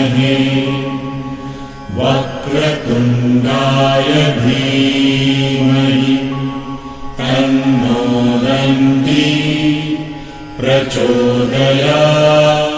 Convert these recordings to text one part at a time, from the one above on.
विद्महे वक्रतुण्डाय धीमहि तन्नो दन्ती प्रचोदयात्।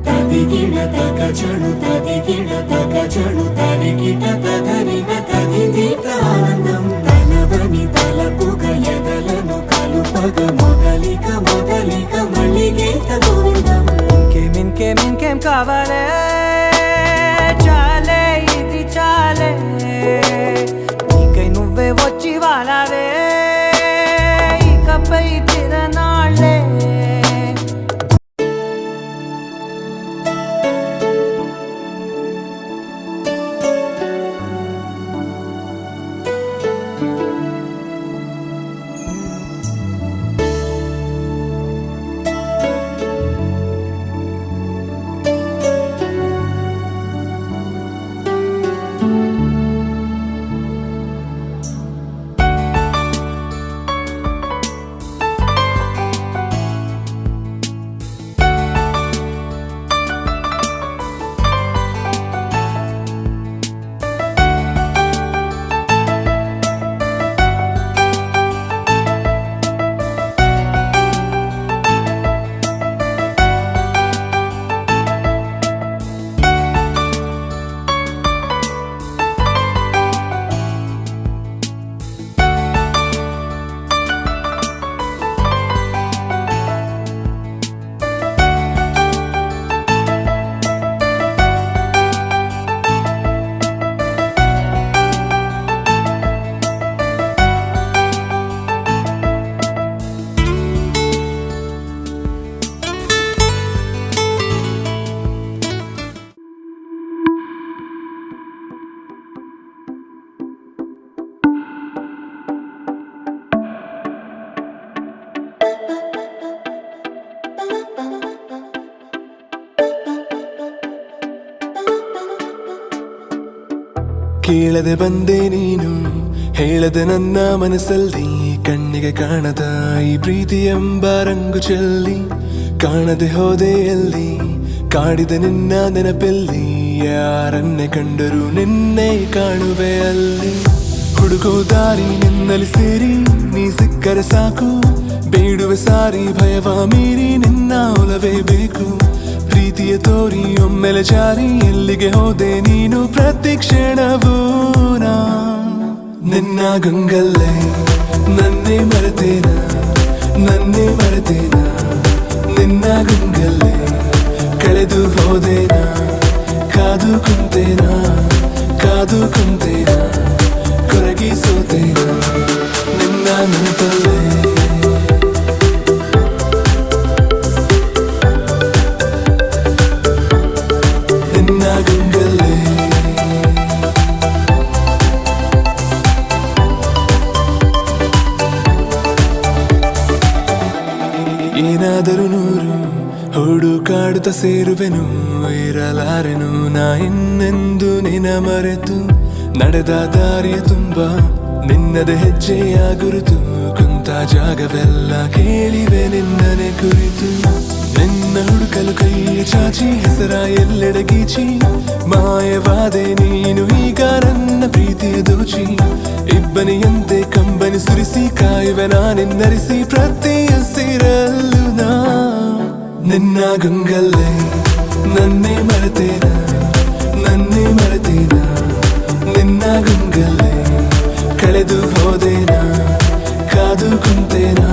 तदिगिण तगजणु तदिगिण तगजणु तरिगिट तदरिग तदिदीत आनन्दं तलवनि तलपुग यदలను కలుపగ మొదలిక మొదలిక మల్లిగీత గోవిందం। ఇంకేం కావాలే చాలే ఇది చాలే నీకై నువ్వే వచ్చి వాలావే ఇకపై తిరనాళ్ళే। ಕೇಳದೆ ಬಂದೆ ನೀನು ಹೇಳದೆ ನನ್ನ ಮನಸ್ಸಲ್ಲಿ ಕಣ್ಣಿಗೆ ಕಾಣದ ಈ ಪ್ರೀತಿ ಎಂಬ ರಂಗು ಚೆಲ್ಲಿ ಕಾಣದೆ ಹೋದೆ ಎಲ್ಲಿ ಕಾಡಿದ ನಿನ್ನ ನೆನಪೆಲ್ಲಿ ಯಾರನ್ನೇ ಕಂಡರೂ ನಿನ್ನೆ ಕಾಣುವೆ ಅಲ್ಲಿ ಹುಡುಕೋ ದಾರಿ ನಿನ್ನಲ್ಲಿ ಸೇರಿ ನೀ ಸಿಕ್ಕರೆ ಸಾಕು ಬೇಡುವೆ ಸಾರಿ ಭಯವ ಮೀರಿ ನಿನ್ನ ಒಲವೇ ಬೇಕು ಪ್ರೀತಿಯ ತೋರಿ ಒಮ್ಮೆಲೆ ಜಾರಿ ಎಲ್ಲಿಗೆ ಹೋದೆ ನೀನು ಪ್ರತಿ ಕ್ಷಣವೂ ನಿನ್ನ ಗಂಗಲ್ಲೇ ನನ್ನೇ ಮರೆತೇನ ನಿನ್ನ ಗಂಗಲ್ಲೇ ಕಳೆದು ಹೋದೇನಾ ಕಾದು ಕುಂತೇನಾ ಕೊರಗಿ ಸೋತೇನಾ ನಿನ್ನ ನೆನಪಲ್ಲೇ ಏನಾದರೂ ನೂರು ಹುಡುಕಾಡುತ್ತ ಸೇರುವೆನು ಇರಲಾರೆನು ನಾ ಇನ್ನೆಂದು ನಿನ ಮರೆತು ನಡೆದ ದಾರಿಯ ತುಂಬ ನಿನ್ನದೆ ಹೆಜ್ಜೆಯ ಗುರುತು ಕುಂತ ಜಾಗವೆಲ್ಲ ಕೇಳಿವೆ ನಿನ್ನನೆ ಕುರಿತು ನಿನ್ನ ಹುಡುಕಲು ಕೈಯ ಚಾಚಿ ಹೆಸರ ಎಲ್ಲೆಡೆ ಗೀಚಿ ಮಾಯವಾದೆ ನೀನು ಈಗ ನನ್ನ ಪ್ರೀತಿಯ ದೋಚಿ ಇಬ್ಬನಿಯಂತೆ ಕಂಬನಿ ಸುರಿಸಿ ಕಾಯುವೆ ನಾನಿನ್ನರಿಸಿ ಪ್ರತಿ ಹಸಿರಲ್ಲೂ ನಿನ್ನ ಗಂಗಲ್ಲೇ ನನ್ನೇ ಮರೆತೇನ ನಿನ್ನ ಗಂಗಲ್ಲೇ ಕಳೆದು ಹೋದೇನಾ ಕಾದು ಕುಂತೇನಾ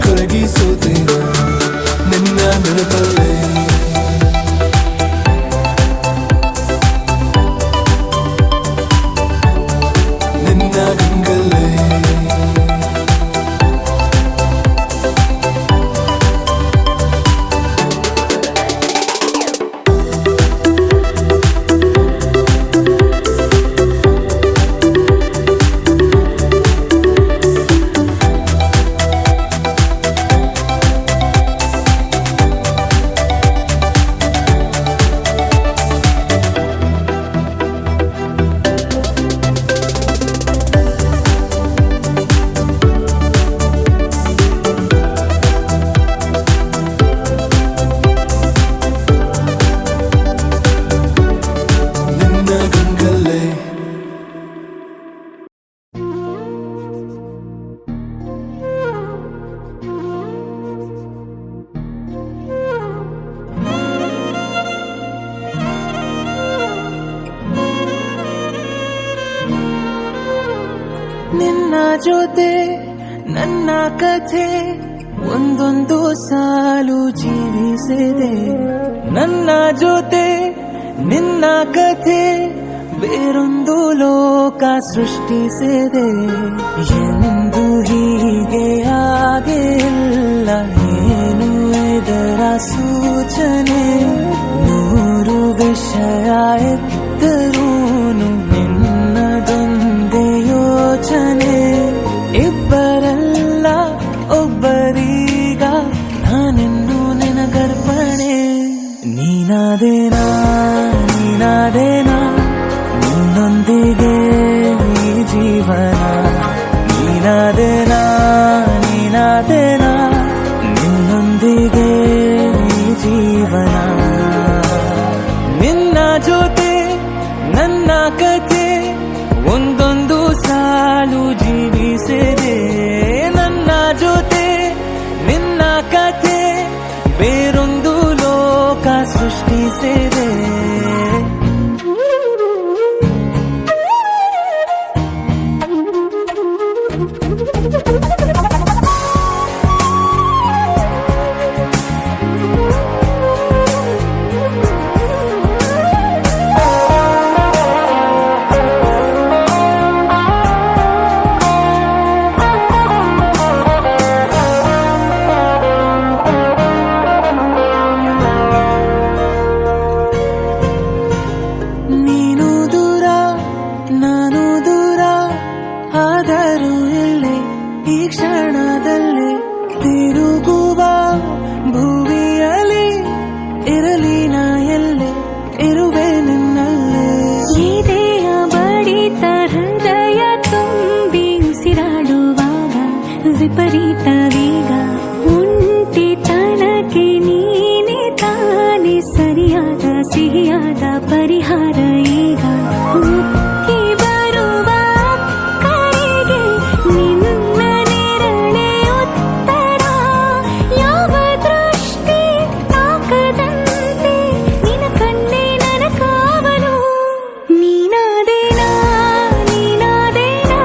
ಕೊರಗಿ ಸೋತೇನಾ ನಿನ್ನ ನೆನಪಲ್ಲೇ ನಿನ್ನ ಗಂಗಲ್ಲೇ ನಿನ್ನ ಜೊತೆ ನನ್ನ ಕಥೆ ಒಂದೊಂದು ಸಾಲು ಜೀವಿಸಿದೆ. ನನ್ನ ಜೊತೆ ನಿನ್ನ ಕಥೆ ಬೇರೊಂದು ಲೋಕ ಸೃಷ್ಟಿಸಿದೆ. ಎಂದು ಹೀಗೆ ಆಗಿಲ್ಲ, ಏನು ಇದರ ಸೂಚನೆ? ನೂರು ವಿಷಯ ಎತ್ತರೂನು ನಿನ್ನದೊಂದೇ ಯೋಚನೆ. ಇಬ್ಬರಲ್ಲ ಒಬ್ಬರೀಗ ನಾನೆನ್ನು ನಿನಗರ್ಪಣೆ. ನೀನಾದೇನಾ ನೀನಾದೇನಾ ನಿನ್ನೊಂದಿಗೆ ಈ ಜೀವನ. ನೀನಾದೇನಾ ನೀನಾದೇನಾ ನಿನ್ನೊಂದಿಗೆ ಈ ಜೀವನ. ನಿನ್ನ ಜೊತೆ ನನ್ನ ಕಥೆ ಒಂದೊಂದು ಸಾಲು ಜೀವಿಸಿದೆ. ನನ್ನ ಜೊತೆ ನಿನ್ನ ಕಥೆ ಬೇರೊಂದು ಲೋಕ ಸೃಷ್ಟಿಸಿದೆ. ನೀನು ದೂರ ನಾನು ದೂರ ಆದರೂ ಇಲ್ಲೇ ಈ ಕ್ಷಣದಲ್ಲಿ ತಿರುಗುವ ಭುವಿಯಲ್ಲಿ ಇರಲಿ ನಾ ಎಲ್ಲೆ ಇರುವೆ ನಿನ್ನಲ್ಲೇ. ಎದೆಯ ಬಡಿತ ಹೃದಯ ತುಂಬಿ ಉಸಿರಾಡುವಾಗ ವಿಪರೀತ ವೇಗ. ಒಂಟಿತನಕ್ಕೆ ನೀನೆ ತಾನೆ ಸರಿಯಾದ ಸಿಹಿಯಾದ ಪರಿಹಾರ ಈಗ. ಉಕ್ಕಿ ಬರುವ ಕರೆಗೆ ನಿನ್ನ ನೆರಳೆ ಉತ್ತರ. ಯಾವ ದೃಷ್ಟಿ ತಾಕದಂತೆ ನಿನ ಕಣ್ಣೆ ನನ್ನ ಕಾವಲು. ನೀನಾದೇನಾ ನೀನಾದೇನಾ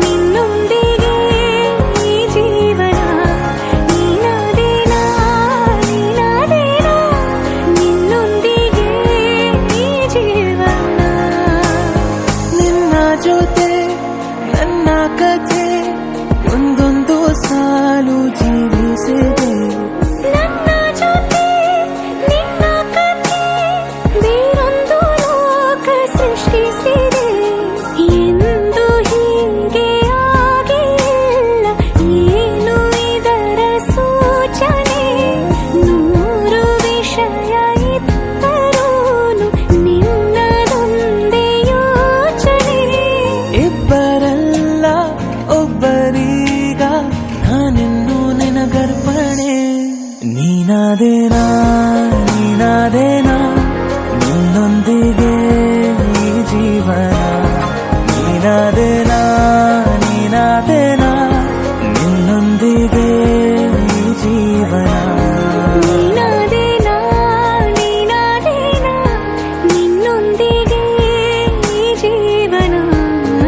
ನಿನ್ನೊಂದಿಗೆ ಈ ಜೀವನ. ನೀನಾದೇನಾ ನೀನಾದೇನಾ ನಿನ್ನೊಂದಿಗೆ ಈ ಜೀವನ. ನಿನ್ನ ಜೊತೆ ನನ್ನ ಕಥೆ ಒಂದೊಂದು ಸಾಲು ಜೀವಿಸಿದೆ. ನನ್ನ ಜೊತೆ ನಿನ್ನ ಕಥೆ ಬೇರೊಂದು ಲೋಕ ಸೃಷ್ಟಿಸಿದೆ. ಎಂದು ಹೀಗೆ ಆಗಿಲ್ಲ, ಏನು ಇದರ ಸೂಚನೆ? ನೂರು ವಿಷಯ ಇತ್ತರೂನು ನಿನ್ನದೊಂದೇ ಯೋಚನೆ. ಇಬ್ಬರಲ್ಲ ಒಬ್ಬರೀಗ ನಾನೆನ್ನು ನಿನಗರ್ಪಣೆ. ನೀನಾದೇನಾ ನೀನಾದೇನಾ ನಿನ್ನೊಂದಿಗೆ ಈ ಜೀವನ. ನೀನಾದೇನಾ ನೀನಾದೇನಾ ನಿನ್ನೊಂದಿಗೆ ಈ ಜೀವನ. ನೀನಾದೇನಾ ನೀನಾದೇನಾ ನಿನ್ನೊಂದಿಗೆ ಈ ಜೀವನ.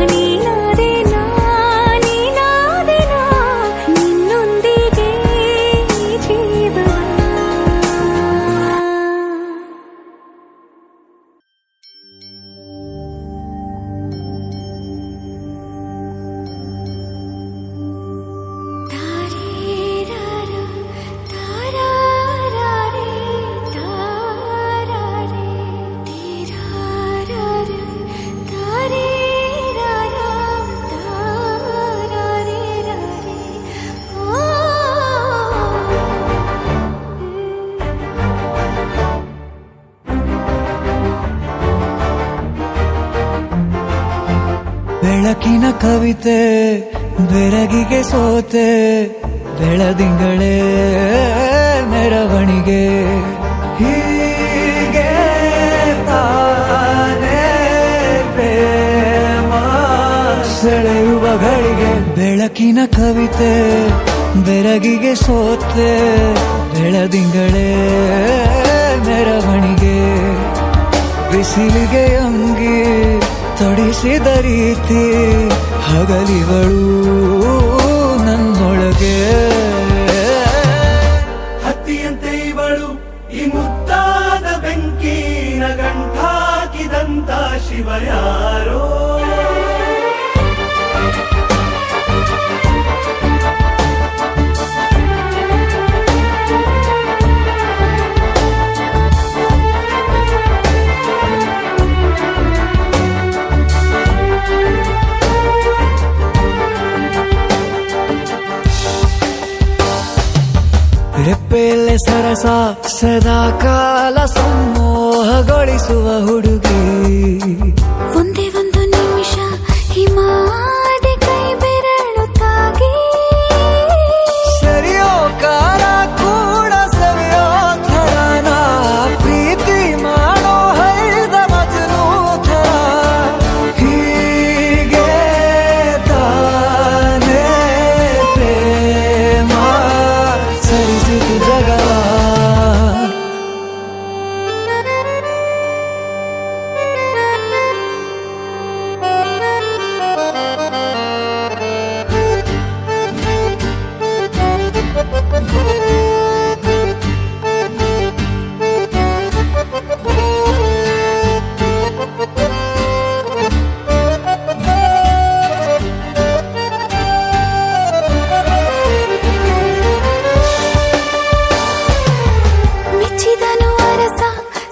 ನೀನಾದೇನಾ ನೀನಾದೇನಾ ನಿನ್ನೊಂದಿಗೆ ಈ ಜೀವನ. ಬೆಳಕಿನ ಕವಿತೆ ಬೆರಗಿಗೆ ಸೋತೆ. ಬೆಳದಿಂಗಳೇ ಮೆರವಣಿಗೆ ಹೀಗೆ ತಾನೇ ಪ್ರೇಮ ಸೆಳೆಯುವ ಗಳಿಗೆ. ಬೆಳಕಿನ ಕವಿತೆ ಬೆರಗಿಗೆ ಸೋತೆ. ಬೆಳದಿಂಗಳೇ ಮೆರವಣಿಗೆ ಬಿಸಿಲಿಗೆ ಅಂಗಿ ತೊಡಿಸಿದ ರೀತಿ ಹಗಲಿಗಳು ನನ್ನೊಳಗೆ. ಹತ್ತಿಯಂತೆ ಇವಳು ಈ ಮುದ್ದಾದ ಬೆಂಕಿನ ಗಂಟಾಕಿದಂತ ಶಿವ ಯಾರೋ. ರೆಪ್ಪೆಯಲ್ಲೇ ಸರಸ ಸದಾ ಕಾಲ ಸಂಮೋಹಗೊಳಿಸುವ ಹುಡುಗಿ. ಒಂದೇ ಒಂದು ನಿಮಿಷ ಹಿಮಾದಿ ಕೈ ಬೆರಳು ತಾಗಿ. ಸರಿಯೋ ಕಾಲ ಕೂಡ ಸವಿಯೋ ಥರನ ಪ್ರೀತಿ ಮಾಡೋ ಹೈದ ಮಜನು ಥರ. ಹೀಗೆ ತಾನೇ ಪ್ರೇಮ ಸರಿಸಿತು ಜಗವ. ಮೆಚ್ಚಿದನು ಅರಸ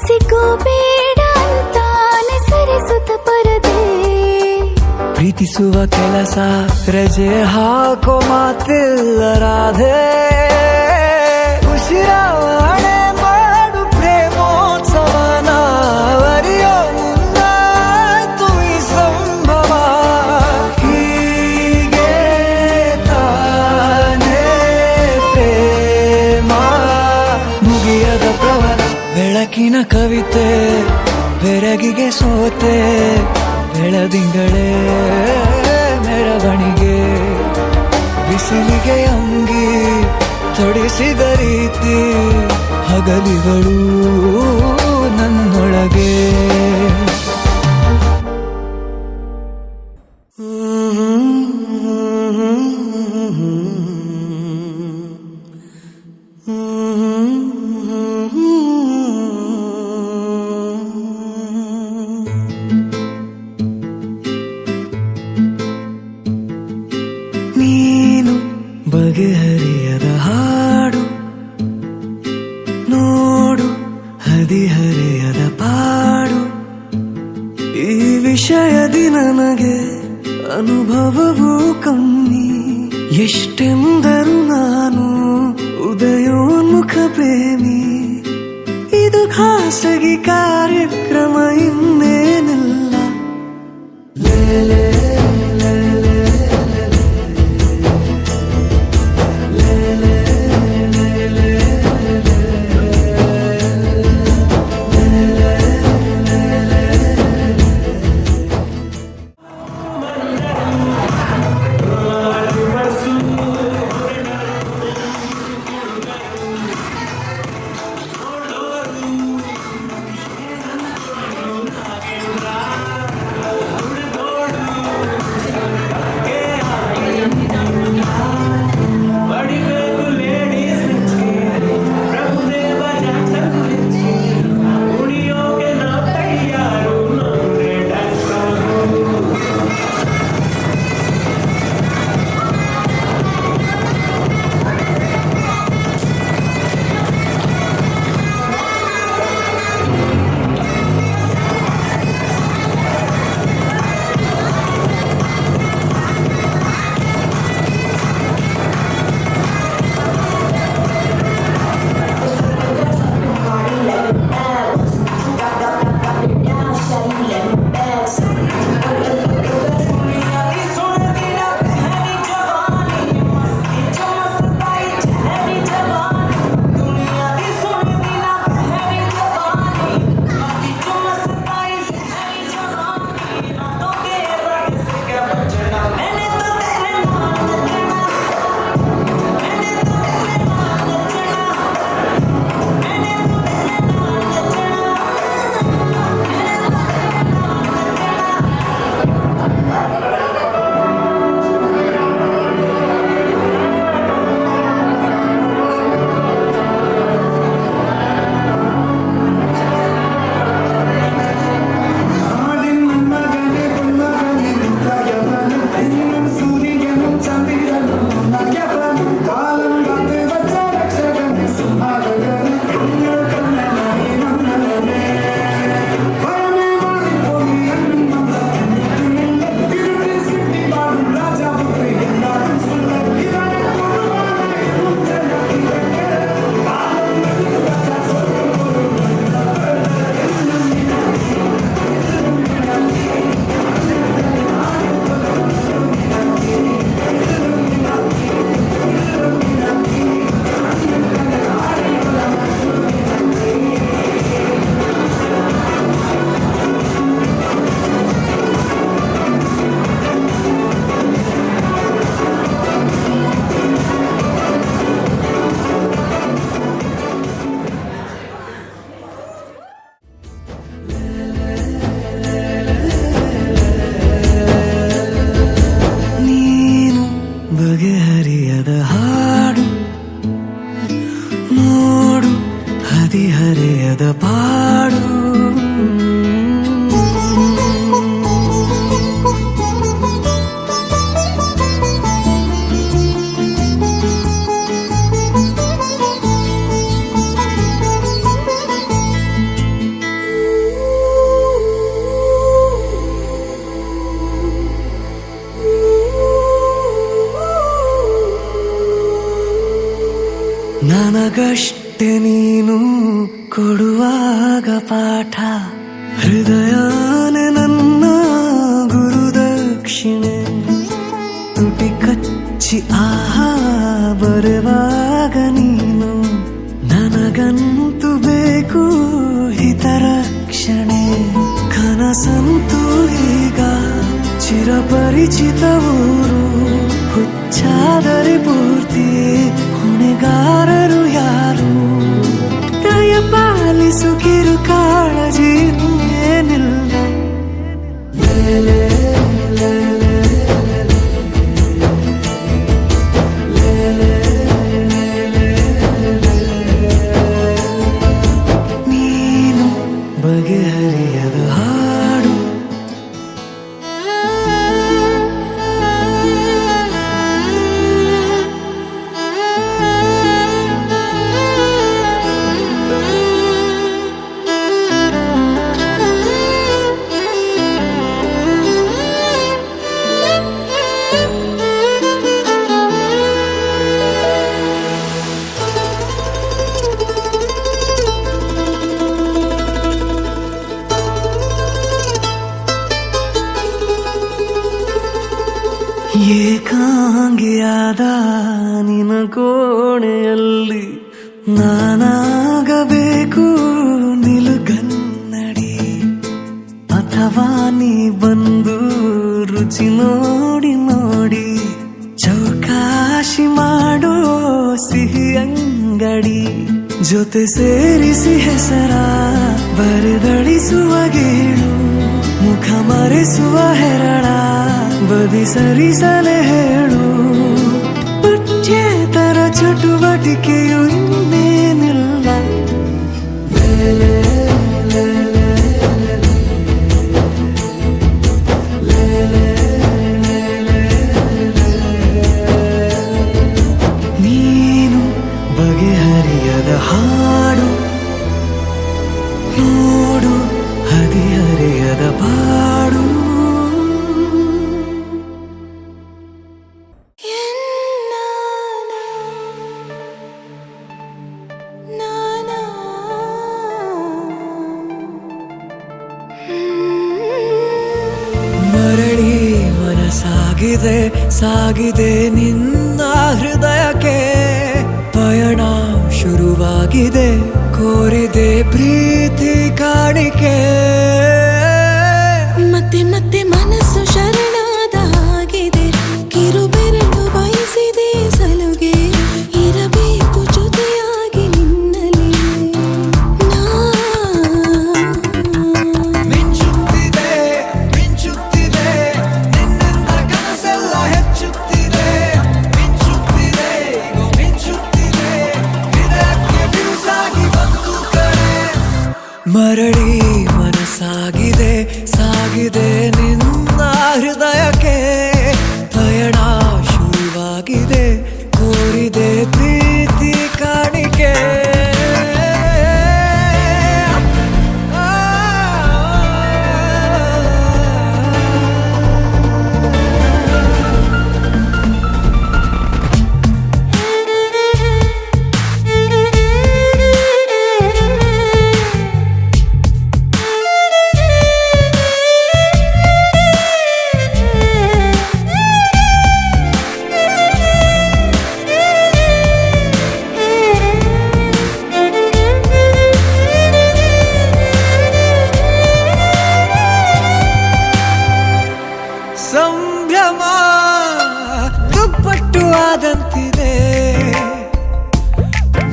ಸಿಗೋ ಬೇಡ ಅಂತಾನೆ ಸರಿಸುತ್ತ ಪರದೆ. ಪ್ರೀತಿಸುವ ಕೆಲಸ ರಜೆ ಹಾಕೋ ಮಾತಿಲ್ಲ ರಾಧೆ. ಉಸಿರಾವಣೆ ಮಾಡು ಪ್ರೇಮೋತ್ಸವನ ಅರಿಯೋ ಮುಂದಾಯ್ತು ಈ ಸಂಭವ. ಹೀಗೆ ತಾನೇ ಪ್ರೇಮ ಮುಗಿಯದ ಪ್ರವರ. ಬೆಳಕಿನ ಕವಿತೆ ಬೆರಗಿಗೆ ಸೋತೆ. ಬೆಳದಿಂಗಳೇ ಮೆರವಣಿಗೆ ಬಿಸಿಲಿಗೆ ಅಂಗಿ ತೊಡಿಸಿದ ರೀತಿ. ಹಗಲಿಗಳು ನನ್ನೊಳಗೆ. ನೀನು ಬಗೆಹರಿಯದ ಹಾಡು ನೋಡು ಹದಿಹರೆಯದ ಪಾಡು. ಈ ವಿಷಯದಿ ನನಗೆ ಅನುಭವವೂ ಕಮ್ಮಿ. ಎಷ್ಟೆಂದರೂ ನಾನು ಉದಯೋನ್ಮುಖ ಪ್ರೇಮಿ. ಇದು ಖಾಸಗಿ ಕಾರ್ಯಕ್ರಮ ಇನ್ನೇನಿಲ್ಲ. ಲೇಲೆ ನನಗಷ್ಟೆ ನೀನು ಕೊಡುವಾಗ ಪಾಠ ಹೃದಯನೇ ನನ್ನ ಗುರುದಕ್ಷಿಣೆ ತುಟಿ ಕಚ್ಚಿ ಆಹಾ ಬರುವಾಗ ನೀನು ನನಗಂತೂ ಬೇಕು ಹಿತರಕ್ಷಣೆ ಕನಸಂತೂ ಈಗ ಚಿರಪರಿಚಿತ ಊರು ಹುಚ್ಚಾದರೆ ಪೂರ್ತಿ ಹೊಣೆಗಾರರು ಯಾರು ದಯ ಪಾಲಿಸು ಕಿರು ಕಾಳಜಿ ಏನಿಲ್ಲ ಲೇಲೆ ಲೇಲೆ ನೀನು ಬಗೆಹರಿಯದ ಹಾಡು ಏಕಾಂಗಿಯಾದ ನಿನ ಕೋಣೆಯಲ್ಲಿ ನಾನಾಗಬೇಕು ನಿಲುಗನ್ನಡಿ ಅಥವಾ ನೀ ಬಂದು ರುಚಿ ನೋಡಿ ನೋಡಿ ಚೌಕಾಶಿ ಮಾಡೋ ಸಿಹಿ ಅಂಗಡಿ ಜೊತೆ ಸೇರಿಸಿ ಹೆಸರ ಬರೆದಳಿಸುವ ಗೇಳು ಮುಖ ಮರೆಸುವ ಹೆರಳ ಬದಿ ಸರಿಸಲೆ ಹೇಳು ಪಠ್ಯೇತರ ಚಟುವಟಿಕೆಯು ಇನ್ನೇನಿಲ್ಲ ಲೇಲೆ ಲೇಲೆ ಲೇಲೆ ನೀನು ಬಗೆಹರಿಯದ ಹಾಡು ನೋಡು ಹದಿಹರೆಯದ ಬಾಡು ಮರಳಿ ಮನಸಾಗಿದೆ ಸಾಗಿದೆ ನಿನ್ನ ಹೃದಯಕ್ಕೆ ಪಯಣ ಶುರುವಾಗಿದೆ ಕೋರಿದೆ ಪ್ರೀತಿ ಕಾಣಿಕೆ ಮತ್ತೆ ಮತ್ತೆ ಮನಸ್ಸು ಶರಣಾದ ಹಾಗಿದೆ ಕಿರುಬೆರಳು ಬಯಸಿದೆ ಸಲುಗೆ ಇರಬೇಕು ಜೊತೆಯಾಗಿ ನಿನ್ನಲ್ಲಿ ಮಿಂಚುತ್ತಿದೆ ಮಿಂಚುತ್ತಿದೆ ನಿನ್ನಿಂದ ಕನಸೆಲ್ಲ ಹೆಚ್ಚುತ್ತಿದೆ ಮಿಂಚುತ್ತಿದೆ ಮಿಂಚುತ್ತಿದೆ ಹೃದಯಕ್ಕೆ ಬಿರುಸಾಗಿ ಬಂತು ಕಡೆ ಮರಳಿ ಮನಸ್ಸಾಗಿದೆ ಸಾಗಿದೆ ನಿನ್ನ ಹೃದಯಕ್ಕೆ ಪಯಣ ಶುರುವಾಗಿದೆ ಕೋರಿದೆ ಪ್ರೀತಿ ಕಾಣಿಕೆ ಸಂಭ್ರಮ ದುಪ್ಪಟ್ಟು ಆದಂತಿದೆ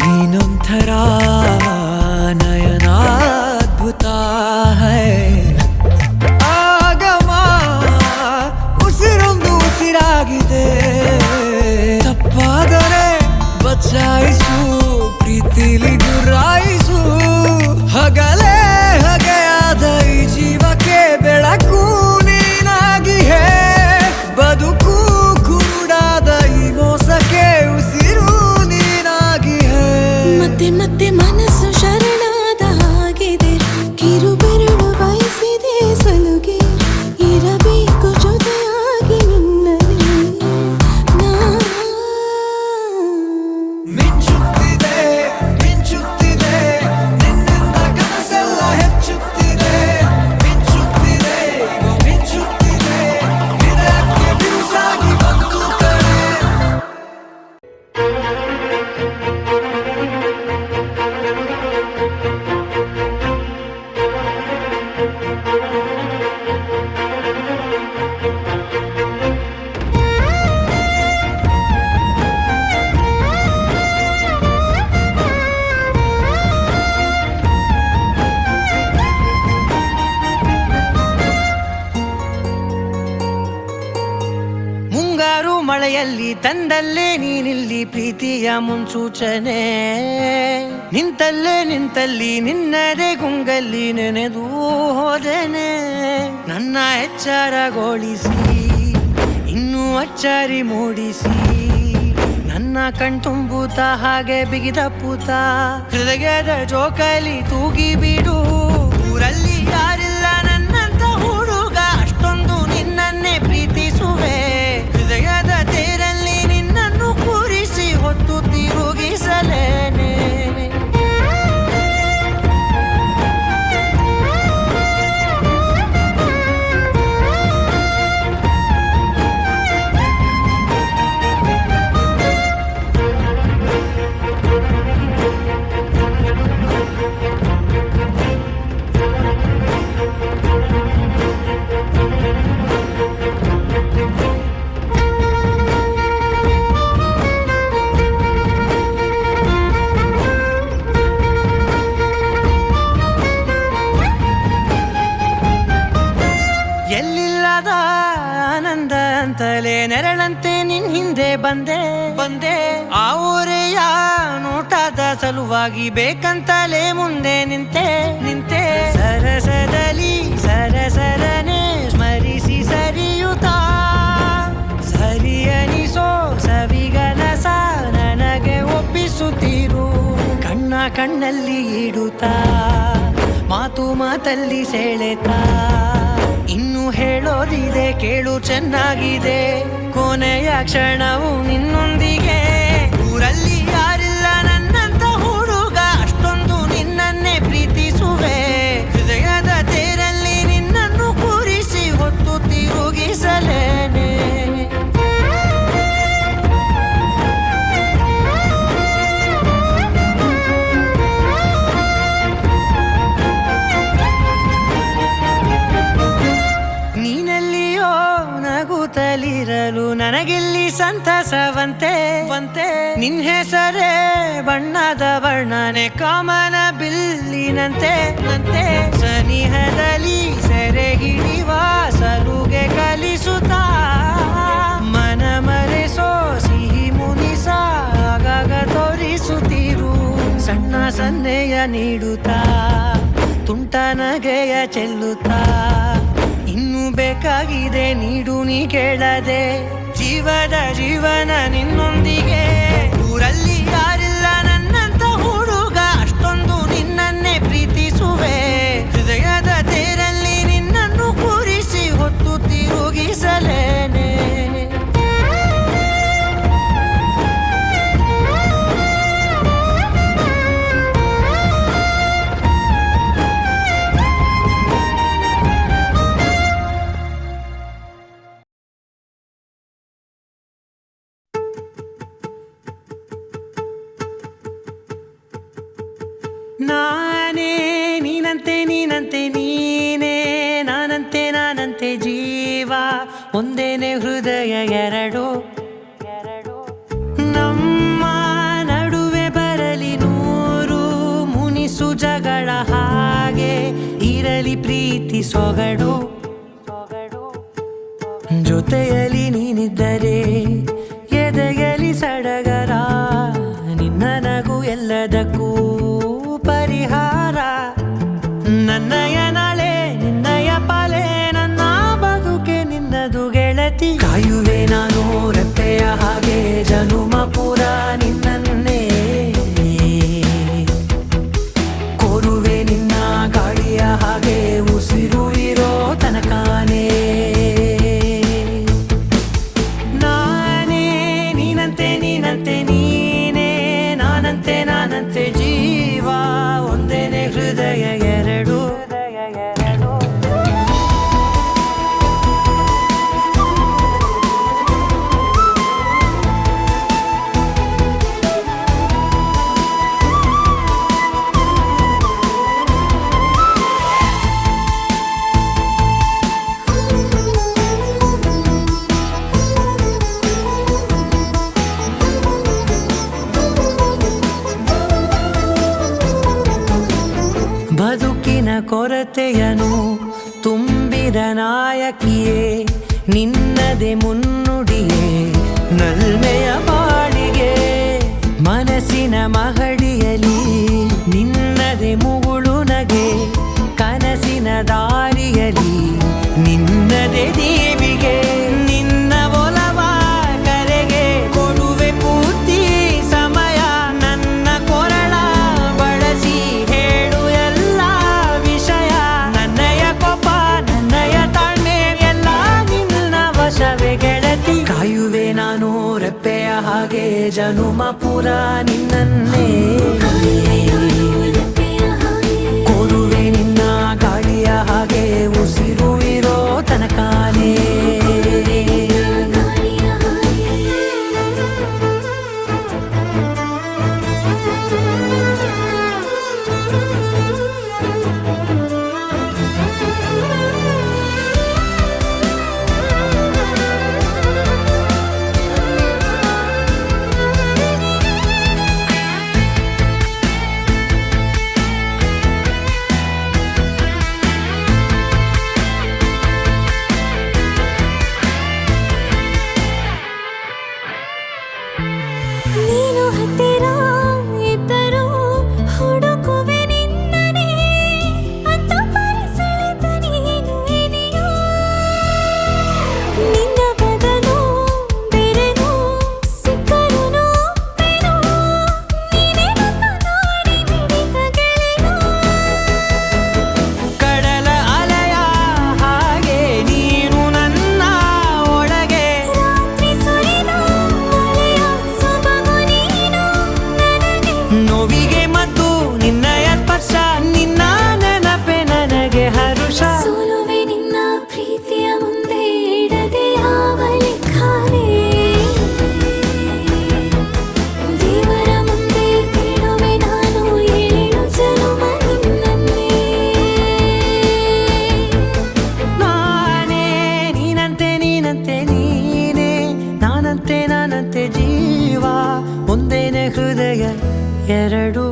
ನೀನೊಂಥರ ನಯನಾದ್ಭುತ ಹೈ ಆಗಮ ಉಸಿರೊಂದು ಉಸಿರಾಗಿದೆ ತಪ್ಪಾದರೆ ಬಚಾಯಿಸು ಪ್ರೀತಿಲಿ ಗುರಾಯಿಸು ಹಗಲೇ ಹಗೆಯಾದ ಈ ಜೀವಕ್ಕೆ ಬೆಳಕು ನೀನಾಗಿ ಹೇ ಬದುಕು ಕೂಡಾದ ಈ ಮೋಸಕ್ಕೆ ಉಸಿರು ನೀನಾಗಿ ಹೇ ಮತ್ತೆ ಮತ್ತೆ ಮನಸ್ಸು ಶರಣಾದ ಹಾಗಿದೆ ಕಿರುಬೆರಳು ಬಯಸಿದೆ ಸಲುಗೆ ಇರಬೇಕು ಜೊತೆಯಾಗಿ ನಿನ್ನಲ್ಲಿ ಮಿಂಚುತ್ತಿದೆ ಮುಂಗಾರು ಮಳೆಯಲ್ಲಿ ತಂದಲ್ಲೇ ನೀನಿಲ್ಲಿ ಪ್ರೀತಿಯ ಮುನ್ಸೂಚನೆ, ನಿಂತಲ್ಲಿ ನಿನ್ನದೇ ಗುಂಗಲ್ಲಿ ನೆನೆದು ಹೋದೆನೆ. ನನ್ನ ಎಚ್ಚರಗೊಳಿಸಿ ಇನ್ನೂ ಅಚ್ಚರಿ ಮೂಡಿಸಿ, ನನ್ನ ಕಣ್ತುಂಬುತ್ತ ಹಾಗೆ ಬಿಗಿದ ಪೂತ ಹೃದಯದ ಜೋಕಾಲಿ ತೂಗಿ ಬಿಡು. ಊರಲ್ಲಿ ಯಾರಿಲ್ಲ ನನ್ನಂತ ಹುಡುಗ, ಅಷ್ಟೊಂದು ನಿನ್ನನ್ನೇ ಪ್ರೀತಿಸುವೆ. ಹೃದಯದ ತೇರಲ್ಲಿ ನಿನ್ನನ್ನು ಕೂರಿಸಿ ಹೊತ್ತು ತಿರುಗಿಸಲೇನೆ. ಎಲ್ಲಿಲ್ಲದ ಆನಂದ ಅಂತಲೇ ನೆರಳಂತೆ ನಿನ್ ಹಿಂದೆ ಬಂದೆ. ಆ ಊರೆಯ ನೋಟದ ಸಲುವಾಗಿ ಬೇಕಂತಲೇ ಮುಂದೆ ನಿಂತೆ. ಸರಸದಲ್ಲಿ ಸರಸರನೆ ಸ್ಮರಿಸಿ ಸರಿಯುತ್ತಾ, ಸರಿಯನಿಸೋ ಸವಿಗನಸ ನನಗೆ ಒಪ್ಪಿಸುತ್ತೀರು. ಕಣ್ಣಲ್ಲಿ ಇಡುತ್ತಾ, ಮಾತಲ್ಲಿ ಸೆಳೆತಾ, ಇನ್ನು ಹೇಳೋದಿದೆ ಕೇಳು ಚೆನ್ನಾಗಿದೆ. ಕೊನೆಯ ಕ್ಷಣವು ನಿನ್ನೊಂದಿಗೆ. ಊರಲ್ಲಿ ಯಾರಿಲ್ಲ ನನ್ನಂತ ಹುಡುಗ, ಅಷ್ಟೊಂದು ನಿನ್ನನ್ನೇ ಪ್ರೀತಿಸುವೆ. ಹೃದಯದ ತೇರಲ್ಲಿ ನಿನ್ನನ್ನು ಕೂರಿಸಿ ಹೊತ್ತು ತಿರುಗಿಸಲೇನೆ. ನೀನೆಲ್ಲಿಯೋ ನಗುತ್ತಲಿರಲು ನನಗಿಲ್ಲಿ ಸಂತಸವಂತೆ. ನಿನ್ ಹೆಸರೇ ಬಣ್ಣದ ವರ್ಣನೆ ಕಾಮನ ಬಿಲ್ಲಿನಂತೆ. ಸನಿಹದಲ್ಲಿ ಸೆರೆ ಹಿಡಿಯುವ ಸಲುಗೆ ಕಲಿಸುತ್ತಾ, ಮನ ಮರೆಸೋ ಸಿಹಿ ಮುನಿಸ ಆಗಾಗ ತೋರಿಸುತ್ತೀರು. ಸಣ್ಣ ಸನ್ನೆಯ ನೀಡುತ್ತಾ, ತುಂಟ ನಗೆಯ ಚೆಲ್ಲುತ್ತಾ, ಇನ್ನು ಬೇಕಾಗಿದೆ ನೀಡು ನೀ ಕೇಳದೆ. ಜೀವನ ನಿನ್ನೊಂದಿಗೆ. ಊರಲ್ಲಿ ಯಾರಿಲ್ಲ ನನ್ನಂತ ಹುಡುಗ, ಅಷ್ಟೊಂದು ನಿನ್ನನ್ನೇ ಪ್ರೀತಿಸುವೆ. ಹೃದಯದ ತೇರಲ್ಲಿ ನಿನ್ನನ್ನು ಕೂರಿಸಿ ಹೊತ್ತು ತಿರುಗಿಸಲೇನೆ. ನಾನೇ ನೀನಂತೆ ನೀನೇ, ನಾನಂತೆ ಜೀವ ಒಂದೇನೆ ಹೃದಯ ಎರಡು. ನಮ್ಮ ನಡುವೆ ಬರಲಿ ನೂರು ಮುನಿಸು ಜಗಳ, ಹಾಗೆ ಇರಲಿ ಪ್ರೀತಿ ಸೊಗಡು. ಜೊತೆಯಲ್ಲಿ ನೀನಿದ್ದರೆ ಎದೆಯಲಿ ಸಡಗರ, ನಿನ್ನ ನಗು ಎಲ್ಲದಕ್ಕೂ ಪರಿಹಾರ. ನನ್ನಯ ನಾಳೆ ನಿನ್ನಯ ಪಾಲೆ, ನನ್ನ ಬದುಕೆ ನಿನ್ನದು ಗೆಳತಿ. ಕಾಯುವೆ ನಾನು ರೆಪ್ಪೆಯ ಹಾಗೆ ಜನುಮ ಪೂರ ನಿನ್ನನ್ನೇ. ಕೋರುವೆ ನಿನ್ನ ಗಾಳಿಯ ಹಾಗೆ ಉಸಿರು ಇರೋ ತನಕಾನೇ. ನಾನೇ ನೀನಂತೆ ನೀನೇ, ನಾನಂತೆ ಜೀವ ಕೊರತೆಯನು ತುಂಬಿದ ನಾಯಕಿಯೇ ನಿನ್ನದೆ ಮುನ್ನುಡಿಯೇ ನಲ್ಮೆಯ ಬಾಳಿಗೆ ಮನಸ್ಸಿನ ಮಹಡಿಯಲಿ ನಿನ್ನದೆ ಮುಗುಳು ನಗೆ ಕನಸಿನ ದಾರಿಯಲಿ ನಿನ್ನದೆ ದೇವಿಗೆ ನಿನ್ನ ಒಲವ ಕರೆಗೆ ಕೊಡುವೆ ಪೂರ್ತಿ ಸಮಯ ನನ್ನ ಕೊರಳ ಬಳಸಿ ಹೇಳು ಎಲ್ಲ ವಿಷಯ ನನ್ನಯ ಕೋಪ ನನ್ನಯ ತಾಳ್ಮೆ ಎಲ್ಲ ನಿನ್ನ ವಶವೇ ಗೆಳತಿ ಕಾಯುವೆ ನಾನು ರೆಪ್ಪೆಯ ಹಾಗೆ ಜನುಮ ಪುರ ನಿನ್ನನ್ನೇ ಕೋರುವೆ ನಿನ್ನ ಗಾಳಿಯ ಹಾಗೆ ಉಸಿರು ಇರೋ ತನಕಾನೇ ನೀನು ಹತ್ತಿರ ಇದ್ದರೂ ಹುಡುಕುವೆ ನಿನ್ನನೇ ಅಂತ ಪರಿಸೆಳೆದ ನೀನು ಇದೆಯೋ ನಿನ್ನ ಬದಲು ಬೇರೆನೋ ಸಿಕ್ಕರೂ ಒಪ್ಪೆನೋ ನೀನೇ ನನ್ನ ನಾಡಿ ಮಿಡಿತ ಗೆಳೆಯೋ ಕಡಲ ಅಲೆಯ ಹಾಗೆ ನೀನು ನನ್ನ ಒಳಗೆ ರಾತ್ರಿ ಸುರಿದ ಮಳೆಯ ಸೊಬಗು ನೀನು ನನಗೆ ನೋವಿಗೆ ಮತ್ತು ನಿನ್ನಯ ಸ್ಪರ್ಶ ನಿನ್ನ ನೆನಪೆ ನನಗೆ ಹರುಷ ಸೋಲುವೆ ನಿನ್ನ ಪ್ರೀತಿಯ ಮುಂದೆ ಇಡದೆ ಯಾವ ಲೆಕ್ಕನೇ ದೇವರ ಮುಂದೆ ಬೇಡುವೆ ನಾನು ಏಳು ಜನುಮ ನಿನ್ನನ್ನೇ ನಾನೇ ನೀನಂತೆ ನೀನಂತೆ ನೀನೇ ನಾನಂತೆ ನಾನಂತೆ ಜೀವ ಒಂದೇನೆ ಹೃದಯ ಎರಡು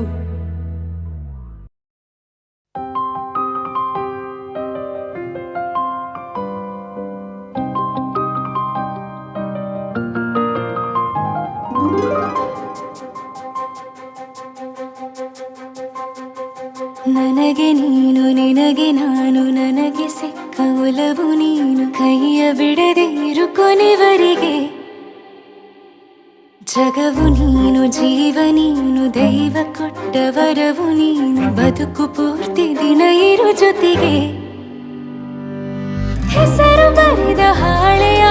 ನನಗೆ ನೀನು ನಿನಗೆ ನಾನು ನನಗೆ ಸಿಕ್ಕ ಒಲವು ನೀನು ಕೈಯ ಬಿಡದೆ ಇರು ಕೊನೆವರೆಗೆ ಜಗವು ನೀನು ಜೀವ ನೀನು ದೈವ ಕೊಟ್ಟ ವರವು ನೀನು ಬದುಕು ಪೂರ್ತಿ ದಿನ ಇರು ಜೊತೆಗೆ ಹೆಸರು ಬರೆದ ಹಾಳೆಯ